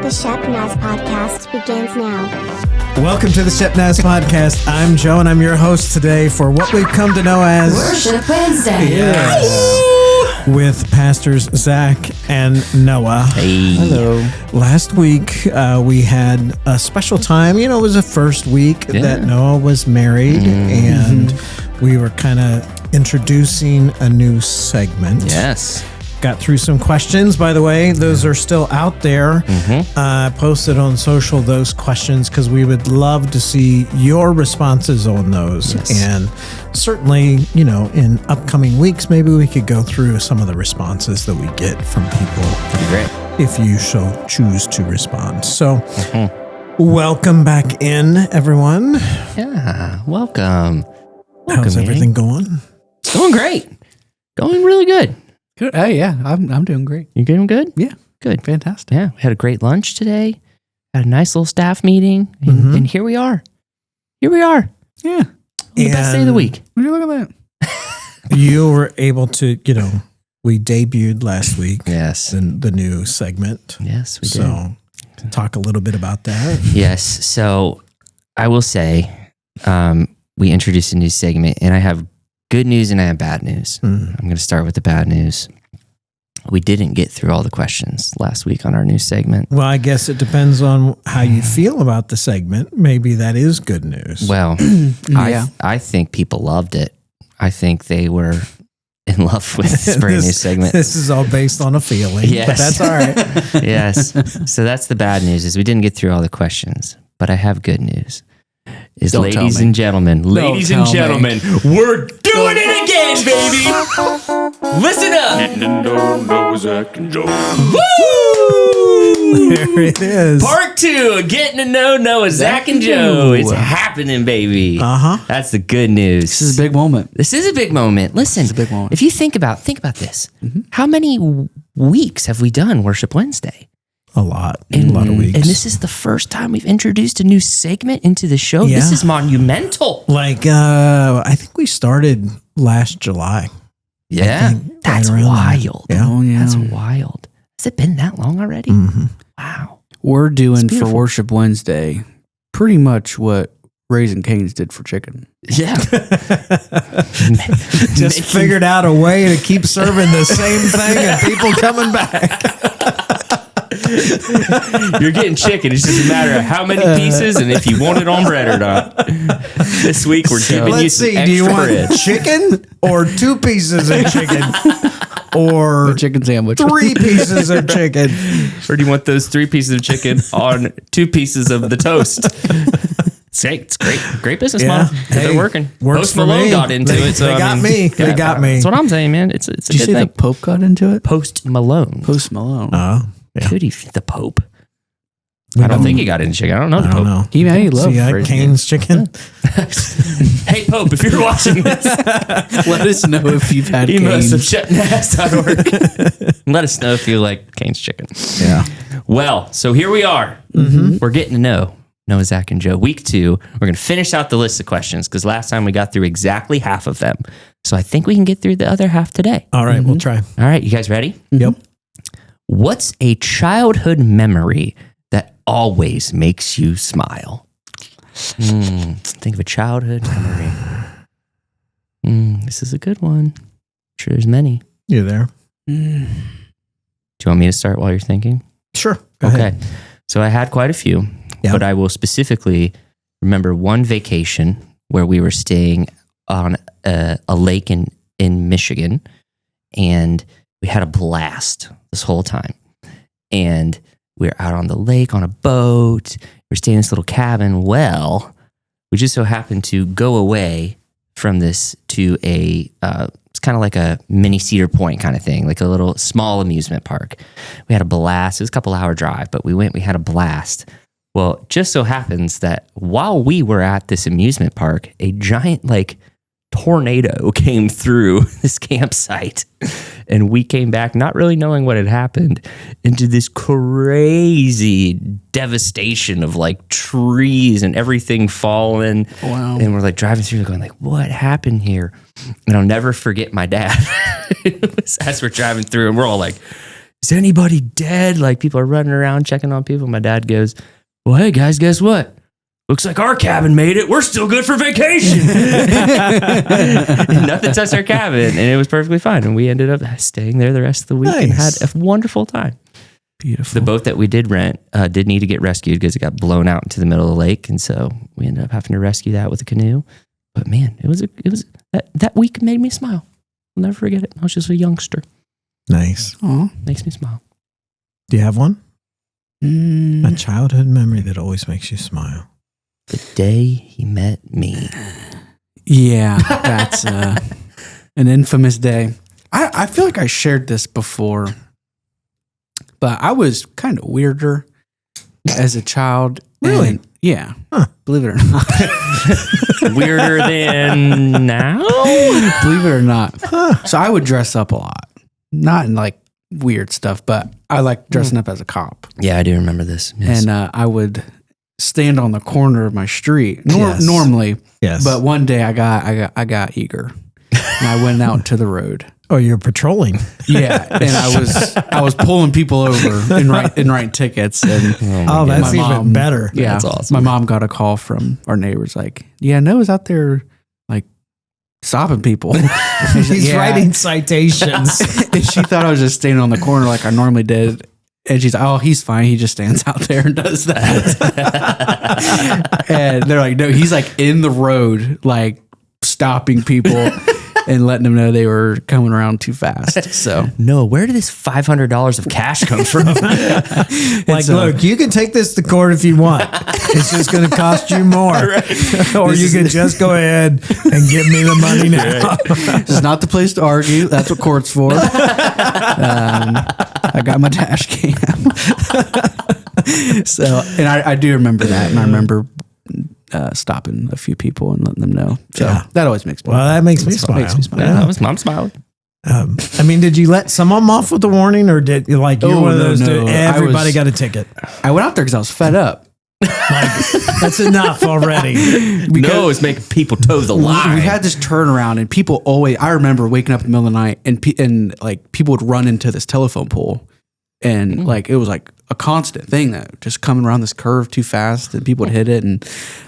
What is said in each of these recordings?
The Shep Naz Podcast begins now. Welcome to the Shep Naz Podcast. I'm Joe, and I'm your host today for what we've come to know as Worship Wednesday. Yes. With pastors Zack and Noah. Hey. Hello. Last week, we had a special time. You know, it was the first week that Noah was married, and we were kind of introducing a new segment. Yes. Got through some questions, by the way. Those are still out there. Posted on social those questions because we would love to see your responses on those. Yes. And certainly, you know, in upcoming weeks, maybe we could go through some of the responses that we get from people. That'd be great. If you shall choose to respond. So, welcome back in, everyone. Yeah, welcome. How's everything going? It's going great. Going really good. Good. Oh yeah, I'm doing great. You doing good? Yeah, good. Fantastic. Yeah, we had a great lunch today. Had a nice little staff meeting, and here we are. Here we are. Yeah, the best day of the week. Would you look at that? You were able to, you know, we debuted last week. Yes, the new segment. Yes, we did. So, talk a little bit about that. Yes. So, I will say, we introduced a new segment, and I have good news and I have bad news. I'm going to start with the bad news. We didn't get through all the questions last week on our new segment. Well, I guess it depends on how you feel about the segment. Maybe that is good news. Well, I think people loved it. I think they were in love with this brand new segment. This is all based on a feeling, but that's all right. Yes. So that's the bad news is we didn't get through all the questions, but I have good news. Ladies and gentlemen, we're doing it again, baby. Listen up. Getting to know Zack and Joe. Woo! There it is. Part 2 of Getting to Know Zack and Joe. It's happening, baby. That's the good news. This is a big moment. This is a big moment. Listen, it's a big moment. If you think about this, how many weeks have we done Worship Wednesday? A lot of weeks. And this is the first time we've introduced a new segment into the show. Yeah. This is monumental. Like, I think we started last July. Yeah. That's wild. Yeah. Oh, yeah. That's wild. Has it been that long already? Wow. We're doing for Worship Wednesday pretty much what Raising Cane's did for chicken. Yeah. Just figured out a way to keep serving the same thing and people coming back. You're getting chicken. It's just a matter of how many pieces and if you want it on bread or not. This week we're giving you some extra do you want bread. Chicken or 2 pieces of chicken or a chicken sandwich? 3 pieces of chicken? Or do you want those 3 pieces of chicken on 2 pieces of the toast? It's great. Great business model. Hey, they're working. Works Post for Malone me. got into it. So they got me. They got me. That's what I'm saying, man. It's a Did you good see thing. the Pope got into it? Post Malone. Post Malone. Yeah. Could he the Pope? I don't think he got into chicken. I don't know the I Pope. don't know. He loved Cane's chicken. Hey, Pope, if you're watching this, let us know if you've had email us Cane's. at shepnaz.org. Let us know if you like Cane's chicken. Yeah. Well, so here we are. We're getting to know Noah, Zack, and Joe. Week 2, we're going to finish out the list of questions because last time we got through exactly half of them. So I think we can get through the other half today. All right, we'll try. All right, you guys ready? Yep. What's a childhood memory that always makes you smile? Think of a childhood memory. This is a good one. I'm sure there's many. You there? Do you want me to start while you're thinking? Sure. Go Okay. ahead. So I had quite a few, but I will specifically remember one vacation where we were staying on a lake in Michigan, and we had a blast this whole time. And we were out on the lake on a boat. We're staying in this little cabin. Well, we just so happened to go away from this to it's kind of like a mini Cedar Point kind of thing, like a little small amusement park. We had a blast. It was a couple-hour drive, but we had a blast. Well, it just so happens that while we were at this amusement park, a giant tornado came through this campsite, and we came back not really knowing what had happened into this crazy devastation of trees and everything falling. Wow. And we're driving through going what happened here? And I'll never forget my dad as we're driving through, and we're all is anybody dead? Like people are running around checking on people. My dad goes, well, hey guys, guess what? Looks like our cabin made it. We're still good for vacation. Nothing touched our cabin, and it was perfectly fine. And we ended up staying there the rest of the week and had a wonderful time. Beautiful. The boat that we did rent did need to get rescued because it got blown out into the middle of the lake, and so we ended up having to rescue that with a canoe. But man, it was that week made me smile. I'll never forget it. I was just a youngster. Nice. Aw. Makes me smile. Do you have one? A childhood memory that always makes you smile. The day he met me. Yeah, that's an infamous day. I feel like I shared this before, but I was kind of weirder as a child. Really? And, yeah. Huh. Believe it or not. Weirder than now? Believe it or not. So I would dress up a lot. Not in like weird stuff, but I like dressing up as a cop. Yeah, I do remember this. Yes. And I would stand on the corner of my street Yes. normally. Yes. But one day I got eager and I went out to the road. Oh, you're patrolling. Yeah, and I was pulling people over and writing tickets. And Oh, that's my even mom- better. yeah, That's awesome. My mom got a call from our neighbors like, yeah, Noah's out there like stopping people. He's writing citations. And she thought I was just standing on the corner like I normally did. And she's like, oh, he's fine. He just stands out there and does that. And they're like, no, he's like in the road, like stopping people and letting them know they were coming around too fast. So, No, where did this $500 of cash come from? Like, look, you can take this to court if you want. It's just going to cost you more. Or you can just go ahead and give me the money now. this is not the place to argue. That's what court's for. I got my dash cam. So, and I do remember that. And I remember stopping a few people and letting them know. So that always makes me Well, that makes me smile. Makes me smile. Yeah, I'm smiling. I mean, did you let some of them off with a warning, or did you like you're Oh, one of no, those? no. Everybody got a ticket. I went out there because I was fed up. That's enough already. No, it's making people toe the line. We had this turnaround, and people always. I remember waking up in the middle of the night, and like people would run into this telephone pole, and like it was like a constant thing that just coming around this curve too fast, and people would hit it, and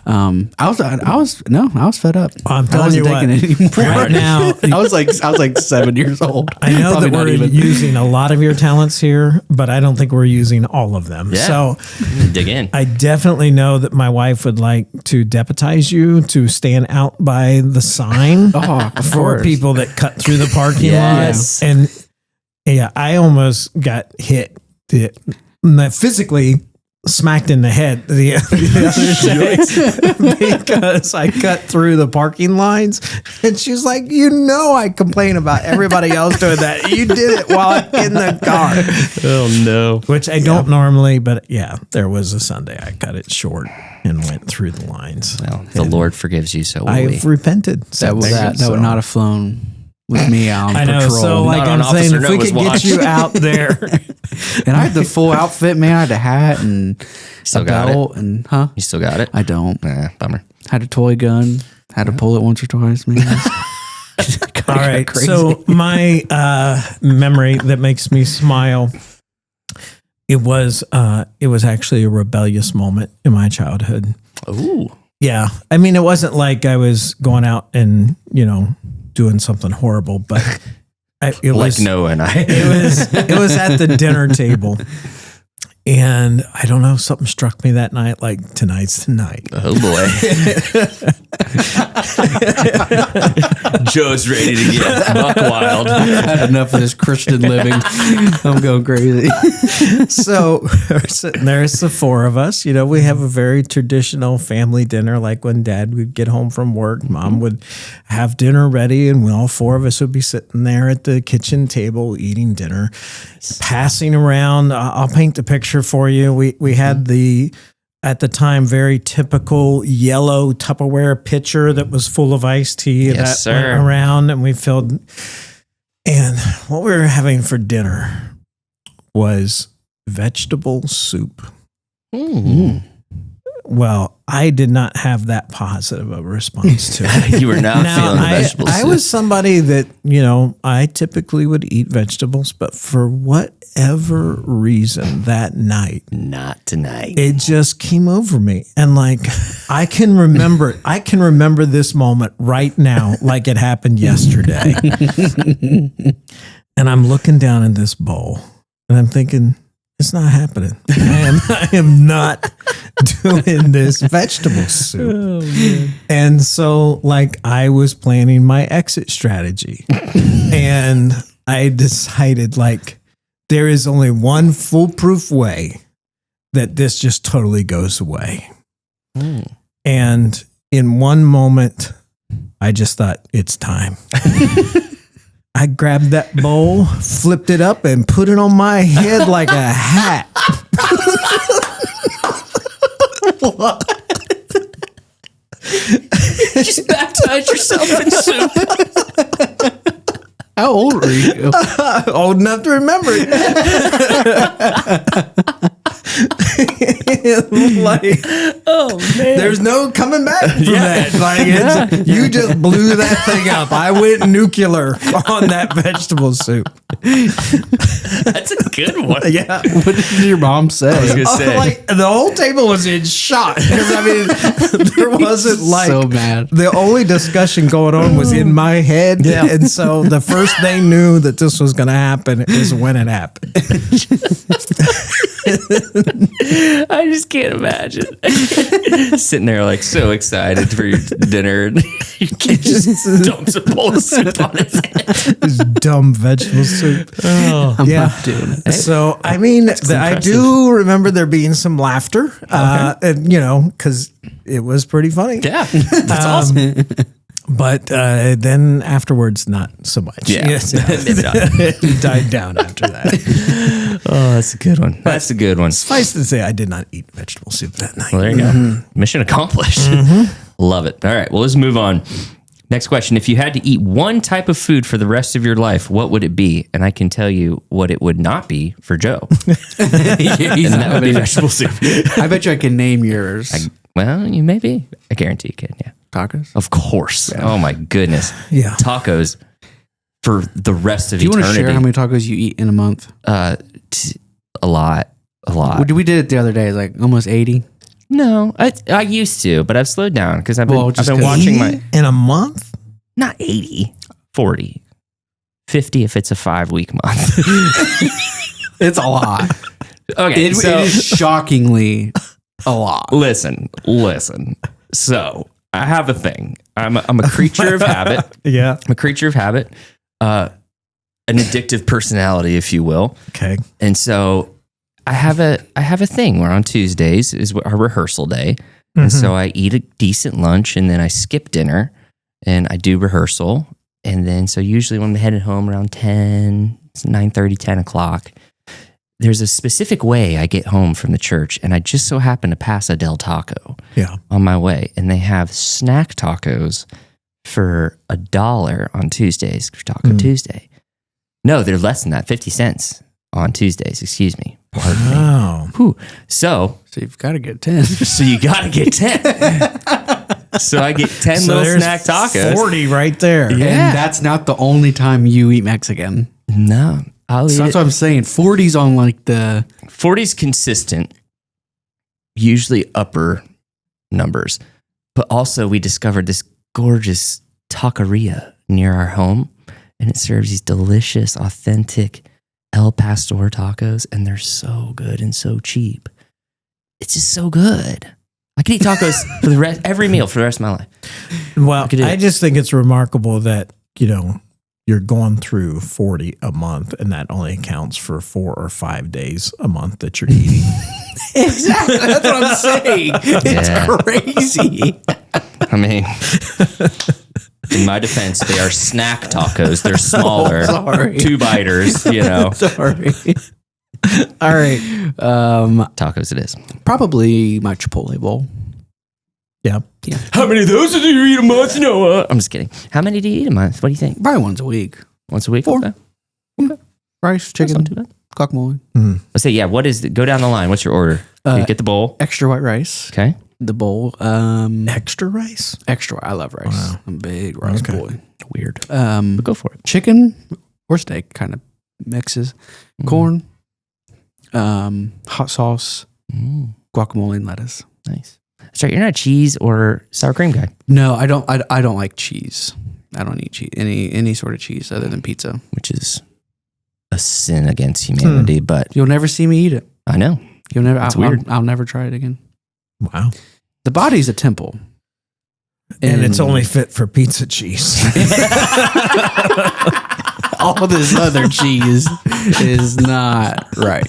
I was fed up. I'm I telling wasn't you what, taking it anymore. right now- I was like 7 years old. I know Probably that not we're even. using a lot of your talents here, but I don't think we're using all of them. Yeah. So Dig in. I definitely know that my wife would like to deputize you to stand out by the sign Oh, of for course. people that cut through the parking Yes. lot. And yeah, I almost got hit. Physically smacked in the head the other day because I cut through the parking lines, and she's like, I complain about everybody else doing that. You did it while I'm in the car. Oh, no. Which I don't normally, but yeah, there was a Sunday I cut it short and went through the lines. Well, the Lord forgives you, so will we. I've repented. That would not have flown with me out on I know. patrol. So, like Not on I'm saying, Officer if we Noah's could watch. get you out there, And I had the full outfit, man. I had a hat and Still a got belt, and You still got it? I don't. Bummer. Had a toy gun. Had to pull it once or twice, man. all right. So my memory that makes me smile. It was actually a rebellious moment in my childhood. Ooh. Yeah, I mean, it wasn't like I was going out and doing something horrible, but it was Noah and I. it was at the dinner table, and I don't know, something struck me that night. Like, tonight's the night. Oh, boy. Joe's ready to get buck wild. I've had enough of this Christian living. I'm going crazy. So we're sitting there, it's the four of us. We have a very traditional family dinner, like when Dad would get home from work, Mom would have dinner ready, and all four of us would be sitting there at the kitchen table eating dinner, passing around. I'll paint the picture for you. We had the, at the time, very typical yellow Tupperware pitcher that was full of iced tea Yes, that went sir. around, and we filled. And what we were having for dinner was vegetable soup. Mm. Well, I did not have that positive a response to it. You were not feeling the vegetable I soup. was somebody that, I typically would eat vegetables, but for whatever reason that night, Not tonight. it just came over me. And like, I can remember it. I can remember this moment right now, like it happened yesterday. And I'm looking down in this bowl and I'm thinking, it's not happening. I am not doing this vegetable soup. And so like I was planning my exit strategy and I decided like there is only one foolproof way that this just totally goes away. And in one moment, I just thought it's time. I grabbed that bowl, flipped it up, and put it on my head like a hat. Just baptize yourself in soup. How old were you? Old enough to remember it. Like, Oh, man. there's no coming back from that. Like, you just blew that thing up. I went nuclear on that vegetable soup. That's a good one. Yeah. What did your mom say? I was going to say. Like the whole table was in shock. 'Cause, I mean, there wasn't like so mad. the only discussion going on was in my head. Yeah. And so the first they knew that this was going to happen is when it happened. I just can't imagine. Sitting there like so excited for your dinner and your kid just dumps a bowl of soup on his head. This dumb vegetable soup. I'm Yeah. not doing it. So, I mean, I do remember there being some laughter, and, because it was pretty funny. Yeah, that's awesome. But then afterwards, not so much. Yeah. Yes. Maybe not. It died down after that. Oh, that's a good one. That's a good one. Suffice to say, I did not eat vegetable soup that night. Well, there you go. Mission accomplished. Love it. All right. Well, let's move on. Next question. If you had to eat one type of food for the rest of your life, what would it be? And I can tell you what it would not be for Joe. And that would be vegetable soup. I bet you I can name yours. Well, you may be. I guarantee you can. Yeah. Tacos. Of course. Oh, my goodness. Yeah. Tacos for the rest of Do you want to eternity. share how many tacos you eat in a month? A lot. We did it the other day. It's like almost 80. No, I used to, but I've slowed down because I've been, Well, I've just been 'cause- watching my, In a month? not 80, 40, 50 if it's a 5-week month. It's a lot. Okay, It so is shockingly a lot. listen. So I have a thing. I'm a creature of habit. Yeah. I'm a creature of habit, an addictive personality, if you will. Okay. And so I have a thing where on Tuesdays is our rehearsal day. And so I eat a decent lunch and then I skip dinner and I do rehearsal. And then so usually when I'm headed home around 10, it's 9:30, 10 o'clock, there's a specific way I get home from the church. And I just so happen to pass a Del Taco Yeah. on my way. And they have snack tacos for $1 on Tuesdays for Taco Tuesday. No, they're less than that, 50 cents on Tuesdays, excuse me. Pardon me. Wow. Whew. So you've got to get 10. so you got to get 10. So I get 10 So little there's snack tacos. 40 right there. And that's not the only time you eat Mexican. No, I'll So eat that's what I'm saying. 40's on like the 40's consistent, usually upper numbers. But also we discovered this gorgeous taqueria near our home, and it serves these delicious, authentic El Pastor tacos, and they're so good and so cheap. It's just so good. I could eat tacos for the rest, every meal for the rest of my life. Well, could do I it. just think it's remarkable that, you're going through 40 a month and that only accounts for 4 or 5 days a month that you're eating. Exactly. That's what I'm saying. It's Yeah. crazy. I mean, in my defense, they are snack tacos. They're smaller, sorry. 2-biters, Sorry. All right. Tacos it is. Probably my Chipotle bowl. Yeah. How many of those do you eat a month, Noah? I'm just kidding. How many do you eat a month? What do you think? Probably once a week. Once a week? 4. Okay. Rice, That's chicken, not too bad. guacamole. Let's say, yeah, what is go down the line. What's your order? You get the bowl. Extra white rice. Okay. The bowl. Extra rice? Extra. I love rice. Wow. I'm a big rice boy. Weird. But Go for it. chicken or steak kind of mixes. Corn, hot sauce, guacamole, and lettuce. Nice. Sorry, you're not a cheese or sour cream guy. No, I don't. I don't like cheese. I don't eat cheese. Any sort of cheese other than pizza. Which is a sin against humanity, but You'll never see me eat it. I know. You'll never. It's weird. I'll never try it again. Wow. The body's a temple, And it's only fit for pizza cheese. all this other cheese is not right.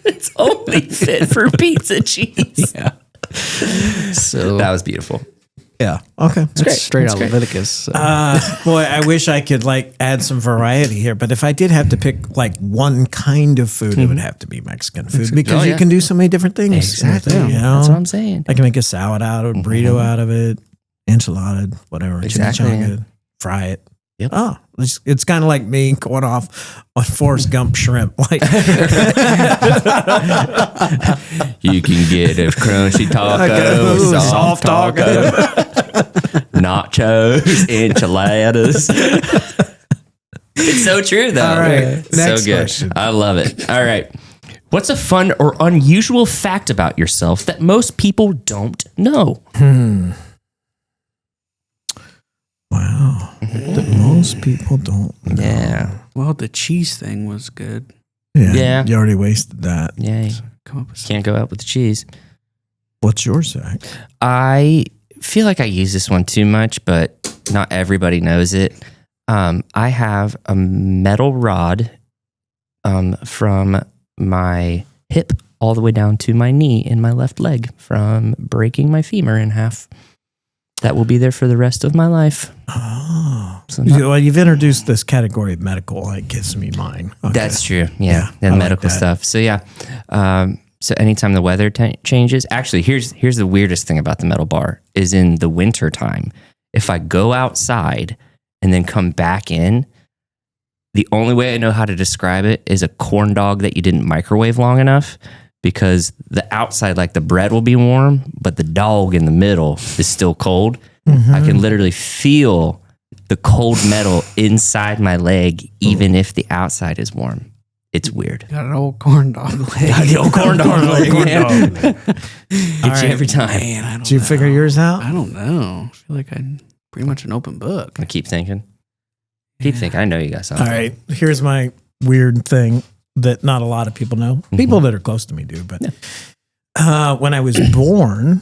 It's only fit for pizza cheese. Yeah. So That was beautiful. Yeah. Okay. that's straight That's out great. Leviticus. So. Boy, I wish I could add some variety here, but if I did have to pick one kind of food, it would have to be Mexican food because Oh, you yeah. can do so many different things. Exactly. with it, you know? That's what I'm saying. I can make a salad out of it, burrito out of it, enchilada, whatever. Exactly, Chimichanga, fry it. Yep. Oh, it's kind of like me going off on Forrest Gump shrimp. Like, You can get a crunchy taco, Ooh, soft taco, nachos, enchiladas. It's so true, though. All right, So next good. question. I love it. All right. What's a fun or unusual fact about yourself that most people don't know? wow, that most people don't know. Yeah. Well, the cheese thing was good. Yeah. You already wasted that. Yeah. You Come up with some. can't go out with the cheese. What's yours, Zach? I feel like I use this one too much, but not everybody knows it. I have a metal rod from my hip all the way down to my knee in my left leg from breaking my femur in half. That will be there for the rest of my life. Oh, So not- well, you've introduced this category of medical. It gives me mine. Okay. That's true. Yeah. Yeah, The I like medical that. stuff. So yeah. So anytime the weather changes, actually, here's the weirdest thing about the metal bar is in the winter time. If I go outside and then come back in, the only way I know how to describe it is a corn dog that you didn't microwave long enough, because the outside, like the bread will be warm, but the dog in the middle is still cold. I can literally feel the cold metal inside my leg, even if the outside is warm. It's weird. Got an old corn dog leg. The old corn dog leg, Corn man. dog. Hits you every time. Man, I don't Did you know. figure yours out? I don't know. I feel like I'm pretty much an open book. I keep thinking. Keep thinking. I know you got something. All right. Here's my weird thing that not a lot of people know. People that are close to me do, but when I was born,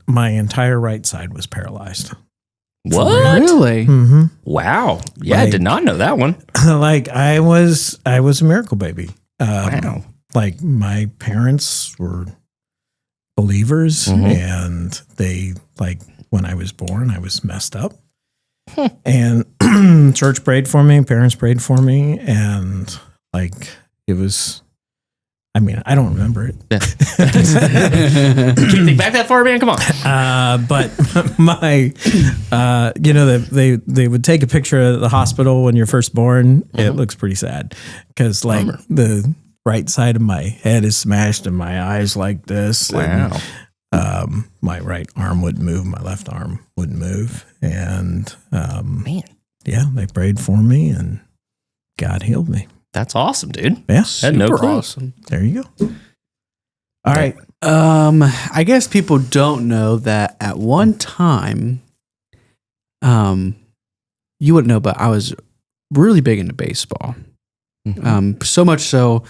my entire right side was paralyzed. What? Really? Mm-hmm. Wow. Yeah, I Like- did not know that one. Like I was a miracle baby. Wow. Like my parents were believers, and they when I was born, I was messed up. And church prayed for me, parents prayed for me, and it was. I mean, I don't remember it. Can you think back that far, man? Come on. But my, they would take a picture of the hospital when you're first born. It looks pretty sad because the right side of my head is smashed and my eyes like this. Wow. And, my right arm wouldn't move. My left arm wouldn't move. And, Man, yeah, they prayed for me and God healed me. that's awesome, dude. Yeah. Had no Super clue. awesome. There you go. All right. I guess people don't know that at one time, you wouldn't know, but I was really big into baseball. So much so,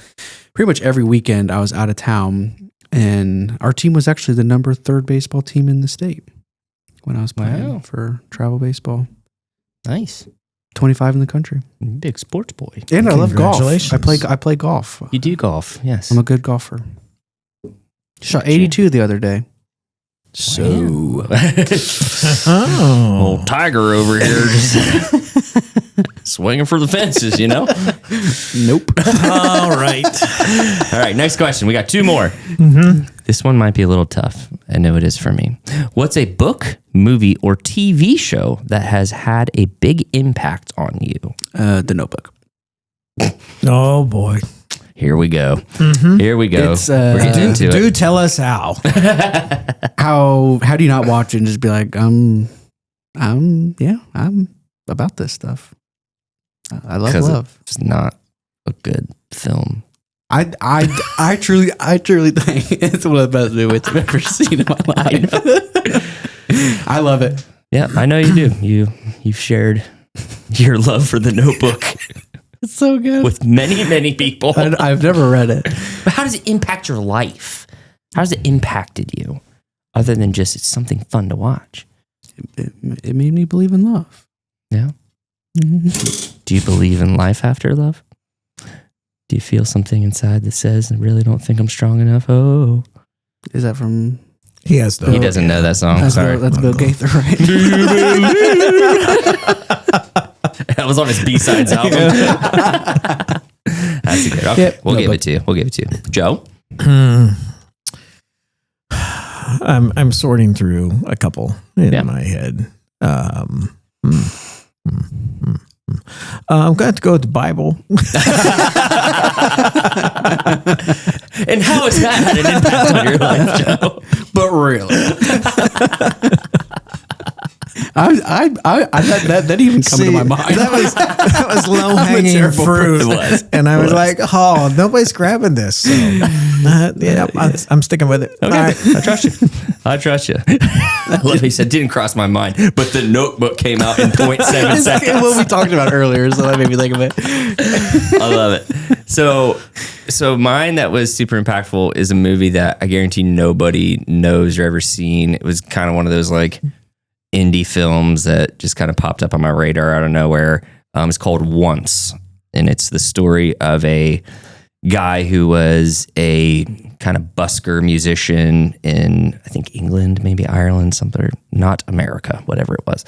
pretty much every weekend I was out of town, and our team was actually the number 3 baseball team in the state when I was playing Wow. for travel baseball. Nice. 25 in the country, Big sports boy. and I love golf. Congratulations. I play golf. You do golf. Yes. I'm a good golfer. Shot 82 the other day. So Oh. Old Tiger over here just swinging for the fences, you know? nope. All right. All right, next question. We got 2 more. This one might be a little tough. I know it is for me. What's a book, movie, or TV show that has had a big impact on you? The Notebook. Oh boy. Here we go. Here we go. We're getting into it. Do tell us how. How do you not watch it and just be like, I'm about this stuff. I love love. It's not a good film. I truly think it's one of the best movies I've ever seen in my life. I love it. Yeah, I know you do. You've shared your love for The Notebook It's so good with many people. I've never read it. But how does it impact your life? How has it impacted you? Other than just it's something fun to watch. It made me believe in love. Yeah. Do you believe in life after love? Do you feel something inside that says, I really don't think I'm strong enough? Oh. Is that from... He has He doesn't know that song. Sorry. That's Bill Gaither, right? That was on his B-Sides album. That's a good. Okay, Yep. we'll give it to you. Joe? I'm sorting through a couple in my head. I'm going to go with the Bible. And how has that had an impact on your life, Joe? But really, that didn't even come to my mind. That was low hanging fruit. It was. And I was like, oh, nobody's grabbing this. So, I'm sticking with it. Okay, All right. I trust you. I love he said, didn't cross my mind, but The Notebook came out in 0.7 seconds. What we talked about earlier, so that made me think of it. I love it. So mine that was super impactful is a movie that I guarantee nobody knows or ever seen. It was kind of one of those like indie films that just kind of popped up on my radar out of nowhere. It's called Once, and it's the story of a guy who was a kind of busker musician in, I think, England, maybe Ireland, something, not America, whatever it was.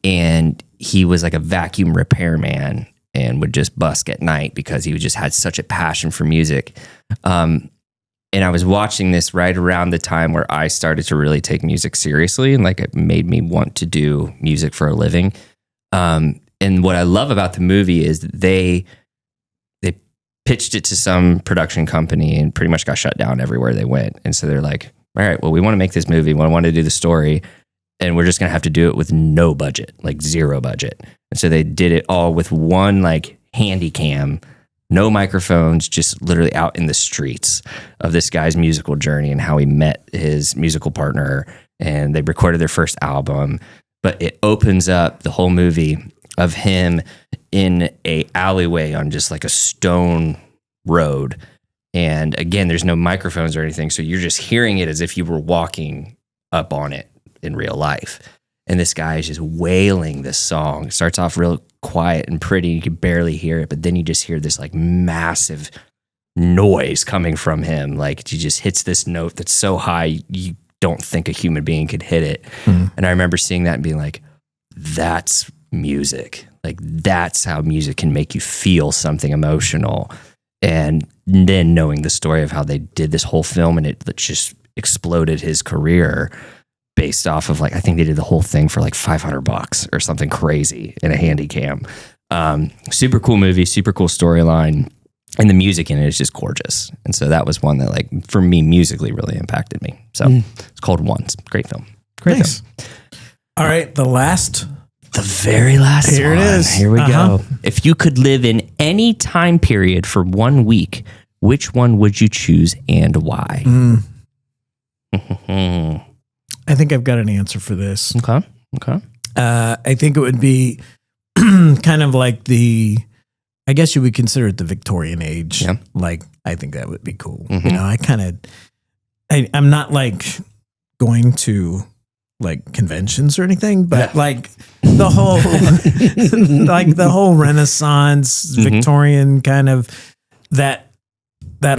And he was like a vacuum repairman and would just busk at night because he just had such a passion for music. And I was watching this right around the time where I started to really take music seriously, and like it made me want to do music for a living. And what I love about the movie is that they pitched it to some production company and pretty much got shut down everywhere they went. And so they're like, all right, well, we want to make this movie. We want to do the story, and we're just going to have to do it with no budget, like zero budget. And so they did it all with one like handy cam, no microphones, just literally out in the streets of this guy's musical journey and how he met his musical partner. And they recorded their first album, but it opens up the whole movie of him in a alleyway on just like a stone road. And again, there's no microphones or anything. So you're just hearing it as if you were walking up on it in real life. And this guy is just wailing this song. It starts off real quiet and pretty. You can barely hear it, but then you just hear this like massive noise coming from him. Like he just hits this note that's so high, you don't think a human being could hit it. And I remember seeing that and being like, that's music. Like that's how music can make you feel something emotional. And then knowing the story of how they did this whole film and it just exploded his career based off of like, I think they did the whole thing for like $500 or something crazy in a handy cam. Super cool movie, super cool storyline. And the music in it is just gorgeous. And so that was one that like, for me, musically really impacted me. So it's called Once. Great film. Great film. All right. The very last Here one. it is. Here we go. If you could live in any time period for 1 week, which one would you choose and why? I think I've got an answer for this. Okay. I think it would be kind of like I guess you would consider it the Victorian age. Yeah. Like, I think that would be cool. You know, I'm not like going to like conventions or anything, but like the whole, like the whole Renaissance, Victorian kind of that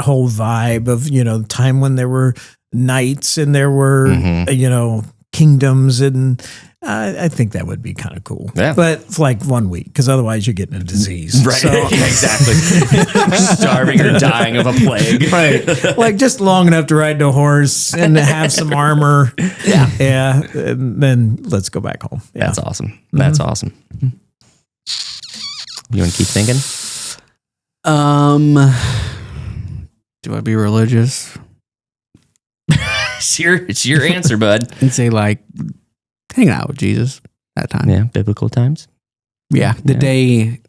whole vibe of, you know, time when there were knights and there were, you know, kingdoms, and I think that would be kind of cool. Yeah. But for like 1 week, because otherwise you're getting a disease. Right. So, Yeah, exactly. Starving or dying of a plague. right. Like just long enough to ride a horse and to have some armor. Yeah. Yeah. And then let's go back home. Yeah. That's awesome. That's awesome. You want to keep thinking? Do I be religious? It's your answer, bud. And say like hanging out with Jesus that time. Yeah, biblical times. Yeah, the Yeah. day,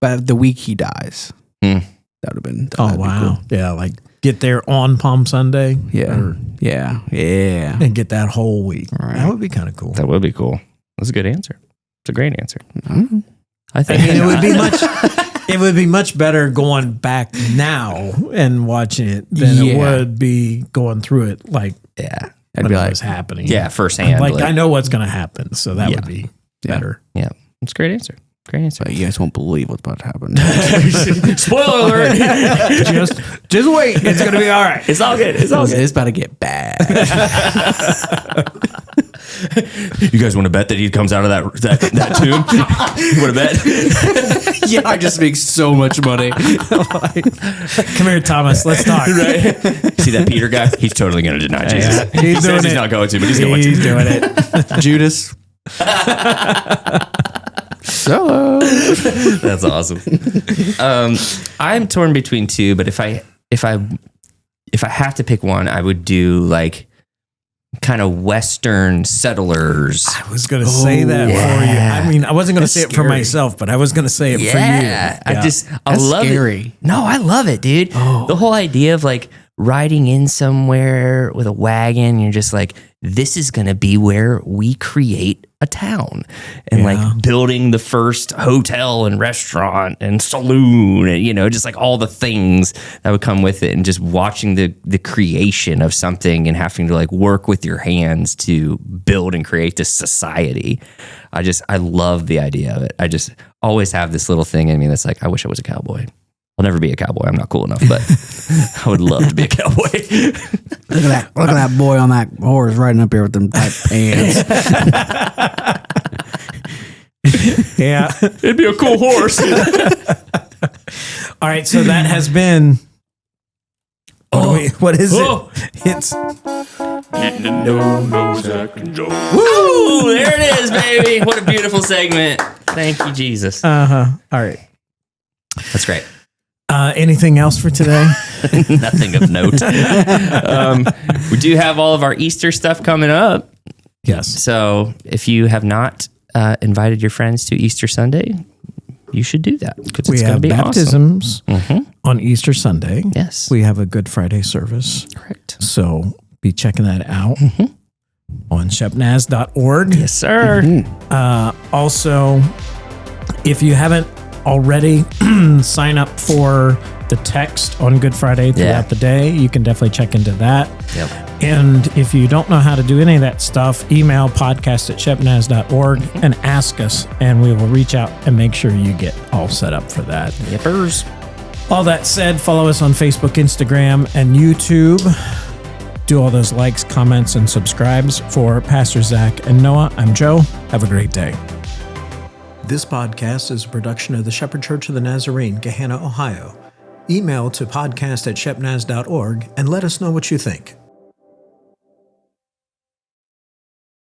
but the week he dies. Hmm. That would have been. Oh, that'd be wow. cool. Yeah, like get there on Palm Sunday. Yeah, or- yeah. and get that whole week. Right. That would be kind of cool. That would be cool. That's a good answer. It's a great answer. Mm-hmm. I think I mean, it would be much. It would be much better going back now and watching it than it Yeah. would be going through it like yeah, I'd when be it like, was happening. yeah, firsthand. like I know what's going to happen, so that Yeah. would be Yeah. better. yeah, it's a great answer. Great answer. but you guys won't believe what's about to happen. Spoiler alert! Just wait. It's going to be all right. It's all good. It's all good. It's about to get bad. You guys want to bet that he comes out of that tomb? You want to bet? Yeah, I just make so much money. Come here, Thomas. Let's talk. Right? See that Peter guy? He's totally going to deny Jesus. Yeah. He He's says doing he's it. not going to, but he's going to. He's doing it. Judas. So That's awesome. I'm torn between two, but if I have to pick one, I would do like kind of Western settlers. I was going to say that for you. I mean, I wasn't going to say it for scary. myself, but I was going to say it for you. Yeah, I That's love scary. it. No, I love it, dude. The whole idea of like riding in somewhere with a wagon, you're just like, this is going to be where we create a town, and Yeah. like building the first hotel and restaurant and saloon, and just like all the things that would come with it, and just watching the creation of something and having to like work with your hands to build and create this society. I love the idea of it. I just always have this little thing in me that's like, I wish I was a cowboy. I'll never be a cowboy. I'm not cool enough, but I would love to be a cowboy. look at that boy on that horse riding up here with them tight pants. Yeah. It'd be a cool horse. All right. So that has been. What is Oh. it? It's Getting to know Zack and Joe. Woo! There it is, baby. What a beautiful segment. Thank you, Jesus. all right. That's great. Anything else for today? Nothing of note. We do have all of our Easter stuff coming up. Yes. So if you have not invited your friends to Easter Sunday, you should do that because We it's going to have be baptisms awesome. on Easter Sunday. Yes. We have a Good Friday service. Correct. So be checking that out on shepnaz.org. Yes, sir. Also, if you haven't already, sign up for the text on Good Friday throughout the day. You can definitely check into that. Yep. And if you don't know how to do any of that stuff, email podcast@shepnaz.org and ask us, and we will reach out and make sure you get all set up for that. Yippers. All that said, follow us on Facebook, Instagram, and YouTube. Do all those likes, comments, and subscribes. For Pastor Zach and Noah, I'm Joe. Have a great day. This podcast is a production of the Shepherd Church of the Nazarene, Gahanna, Ohio. Email to podcast@shepnaz.org and let us know what you think.